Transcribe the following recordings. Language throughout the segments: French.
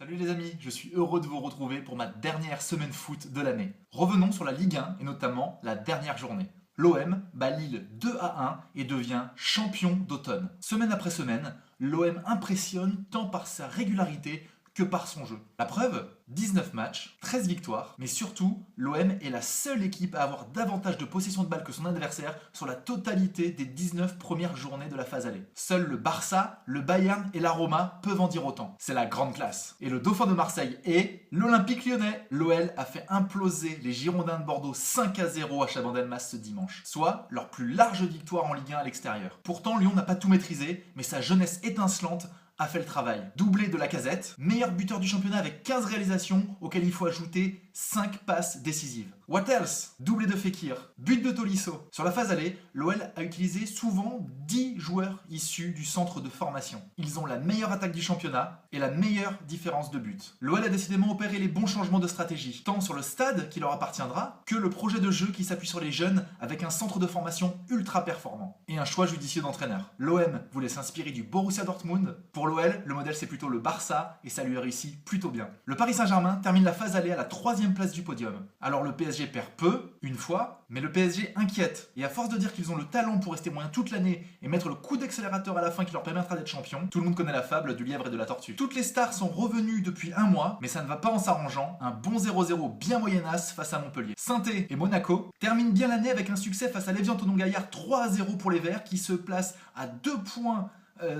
Salut les amis, je suis heureux de vous retrouver pour ma dernière semaine foot de l'année. Revenons sur la Ligue 1 et notamment la dernière journée. L'OM bat Lille 2-1 et devient champion d'automne. Semaine après semaine, l'OM impressionne tant par sa régularité que par son jeu. La preuve, 19 matchs, 13 victoires, mais surtout, l'OM est la seule équipe à avoir davantage de possession de balle que son adversaire sur la totalité des 19 premières journées de la phase aller. Seuls le Barça, le Bayern et la Roma peuvent en dire autant. C'est la grande classe. Et le dauphin de Marseille est l'Olympique Lyonnais. L'OL a fait imploser les Girondins de Bordeaux 5-0 à Chabandelmas ce dimanche, soit leur plus large victoire en Ligue 1 à l'extérieur. Pourtant, Lyon n'a pas tout maîtrisé, mais sa jeunesse étincelante a fait le travail. Doublé de Lacazette, meilleur buteur du championnat avec 15 réalisations auxquelles il faut ajouter 5 passes décisives. What else? Doublé de Fekir, but de Tolisso. Sur la phase aller, l'OL a utilisé souvent 10 joueurs issus du centre de formation. Ils ont la meilleure attaque du championnat et la meilleure différence de but. L'OL a décidément opéré les bons changements de stratégie, tant sur le stade qui leur appartiendra, que le projet de jeu qui s'appuie sur les jeunes avec un centre de formation ultra performant. Et un choix judicieux d'entraîneur. L'OM voulait s'inspirer du Borussia Dortmund. Pour l'OL, le modèle c'est plutôt le Barça et ça lui a réussi plutôt bien. Le Paris Saint-Germain termine la phase aller à la 3e place du podium. Alors le PSG perd peu, une fois, mais le PSG inquiète. Et à force de dire qu'ils ont le talent pour rester moyen toute l'année et mettre le coup d'accélérateur à la fin qui leur permettra d'être champion, tout le monde connaît la fable du lièvre et de la tortue. Toutes les stars sont revenues depuis un mois, mais ça ne va pas en s'arrangeant. Un bon 0-0 bien moyenasse face à Montpellier. Saint-Étienne et Monaco terminent bien l'année avec un succès face à l'Evian Tonon-Gaillard 3-0 pour les Verts qui se placent à 2 points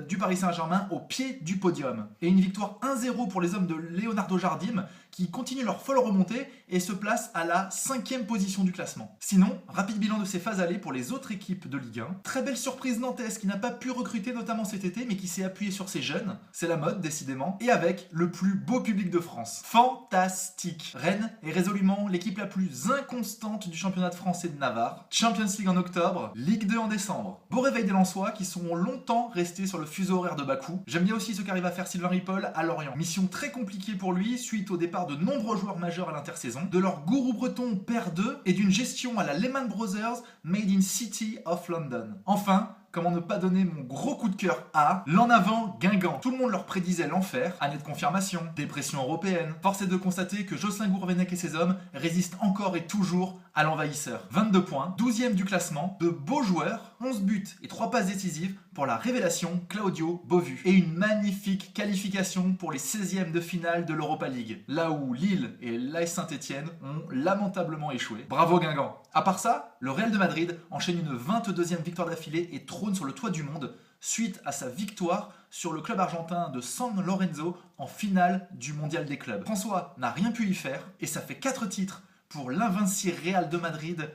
du Paris Saint-Germain au pied du podium. Et une victoire 1-0 pour les hommes de Leonardo Jardim qui continuent leur folle remontée et se placent à la 5e position du classement. Sinon, rapide bilan de ces phases allées pour les autres équipes de Ligue 1. Très belle surprise nantaise qui n'a pas pu recruter notamment cet été mais qui s'est appuyée sur ses jeunes. C'est la mode décidément. Et avec le plus beau public de France. Fantastique. Rennes est résolument l'équipe la plus inconstante du championnat de France et de Navarre. Champions League en octobre, Ligue 2 en décembre. Beau réveil des Lensois qui seront longtemps restés sur le fuseau horaire de Bakou. J'aime bien aussi ce qu'arrive à faire Sylvain Ripoll à Lorient. Mission très compliquée pour lui suite au départ de nombreux joueurs majeurs à l'intersaison, de leur gourou breton père 2 et d'une gestion à la Lehman Brothers made in City of London. Enfin, comment ne pas donner mon gros coup de cœur à l'en avant Guingamp. Tout le monde leur prédisait l'enfer, année de confirmation, dépression européenne. Force est de constater que Jocelyn Gourvenec et ses hommes résistent encore et toujours à l'envahisseur. 22 points, 12e du classement, de beaux joueurs, 11 buts et 3 passes décisives pour la révélation Claudio Beauvu. Et une magnifique qualification pour les 16e de finale de l'Europa League, là où Lille et l'AS Saint-Etienne ont lamentablement échoué. Bravo Guingamp. À part ça, le Real de Madrid enchaîne une 22e victoire d'affilée et trône sur le toit du monde suite à sa victoire sur le club argentin de San Lorenzo en finale du mondial des clubs. François n'a rien pu y faire et ça fait 4 titres pour l'invincible Real de Madrid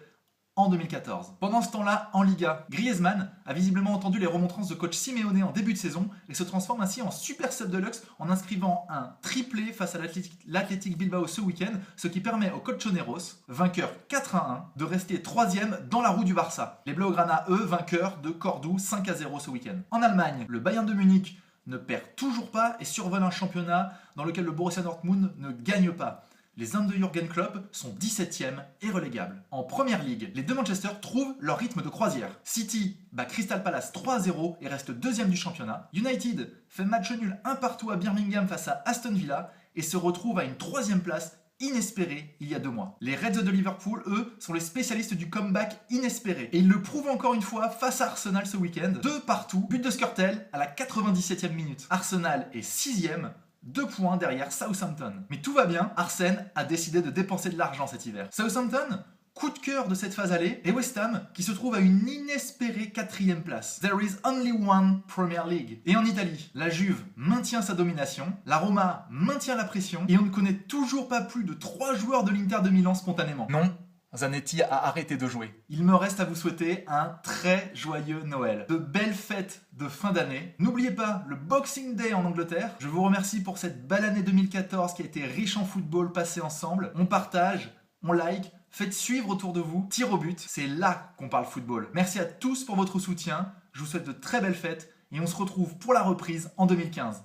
en 2014. Pendant ce temps-là, en Liga, Griezmann a visiblement entendu les remontrances de coach Simeone en début de saison et se transforme ainsi en super sub de luxe en inscrivant un triplé face à l'Athletic Bilbao ce week-end, ce qui permet au Colchoneros, vainqueur 4-1, de rester 3e dans la roue du Barça. Les Blaugrana, eux, vainqueurs de Cordoue 5-0 ce week-end. En Allemagne, le Bayern de Munich ne perd toujours pas et survole un championnat dans lequel le Borussia Dortmund ne gagne pas. Les hommes de Jürgen Klopp sont 17e et relégables. En Première Ligue, les deux Manchester trouvent leur rythme de croisière. City bat Crystal Palace 3-0 et reste 2e du championnat. United fait match nul 1-1 à Birmingham face à Aston Villa et se retrouve à une 3e place inespérée il y a 2 mois. Les Reds de Liverpool, eux, sont les spécialistes du comeback inespéré. Et ils le prouvent encore une fois face à Arsenal ce week-end. 2 partout, but de Skrtel à la 97e minute. Arsenal est 6e, 2 points derrière Southampton. Mais tout va bien, Arsène a décidé de dépenser de l'argent cet hiver. Southampton, coup de cœur de cette phase allée, et West Ham qui se trouve à une inespérée 4e place. There is only one Premier League. Et en Italie, la Juve maintient sa domination, la Roma maintient la pression, et on ne connaît toujours pas plus de 3 joueurs de l'Inter de Milan spontanément. Non, Zanetti a arrêté de jouer. Il me reste à vous souhaiter un très joyeux Noël. De belles fêtes de fin d'année. N'oubliez pas le Boxing Day en Angleterre. Je vous remercie pour cette belle année 2014 qui a été riche en football passé ensemble. On partage, on like, faites suivre autour de vous. Tir au but, c'est là qu'on parle football. Merci à tous pour votre soutien. Je vous souhaite de très belles fêtes et on se retrouve pour la reprise en 2015.